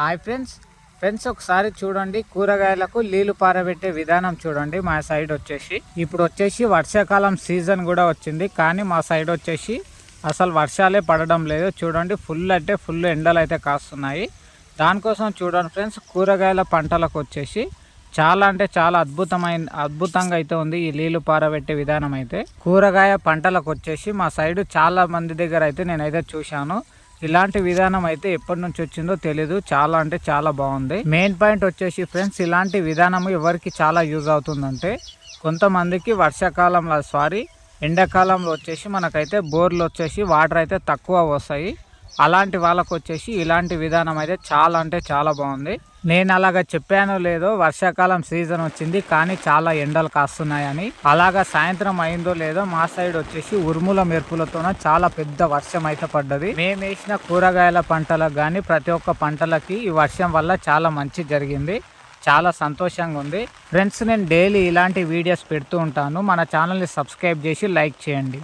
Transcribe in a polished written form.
Hi friends ఒకసారి చూడండి, కూరగాయలకు నీళ్లు పారబెట్టే విధానం చూడండి. మా సైడ్ వచ్చేసి ఇప్పుడు వర్షాకాలం సీజన్ కూడా వచ్చింది, కానీ మా సైడ్ వచ్చేసి అసలు వర్షాలే పడడం లేదు. చూడండి, ఫుల్ ఎండలు అయితే కాస్తున్నాయి. దానికోసం చూడండి ఫ్రెండ్స్, కూరగాయల పంటలకు వచ్చేసి చాలా అంటే చాలా అద్భుతంగా అయితే ఉంది ఈ నీళ్లు పారబెట్టే విధానం. అయితే కూరగాయ పంటలకు వచ్చేసి మా సైడ్ చాలా మంది దగ్గర అయితే నేనైతే చూశాను. ఇలాంటి విధానం అయితే ఎప్పటి నుంచి వచ్చిందో తెలీదు. చాలా అంటే చాలా బాగుంది. మెయిన్ పాయింట్ వచ్చేసి ఫ్రెండ్స్, ఇలాంటి విధానం ఎవరికి చాలా యూజ్ అవుతుందంటే, కొంతమందికి ఎండాకాలంలో వచ్చేసి మనకైతే బోర్లు వచ్చేసి వాటర్ అయితే తక్కువ వస్తాయి. అలాంటి వాళ్ళకు వచ్చేసి ఇలాంటి విధానం అయితే చాలా అంటే చాలా బాగుంది. నేను అలాగా చెప్పానో లేదో, వర్షాకాలం సీజన్ వచ్చింది కానీ చాలా ఎండలు కాస్తున్నాయని. అలాగా సాయంత్రం అయిందో లేదో మా సైడ్ వచ్చేసి ఉరుముల మెరుపులతోన చాలా పెద్ద వర్షం అయితే పడ్డది. మేము వేసిన కూరగాయల పంటలకు కానీ ప్రతి ఒక్క పంటలకి ఈ వర్షం వల్ల చాలా మంచి జరిగింది. చాలా సంతోషంగా ఉంది ఫ్రెండ్స్. నేను డైలీ ఇలాంటి వీడియోస్ పెడుతూ ఉంటాను. మన ఛానల్ని సబ్స్క్రైబ్ చేసి లైక్ చేయండి.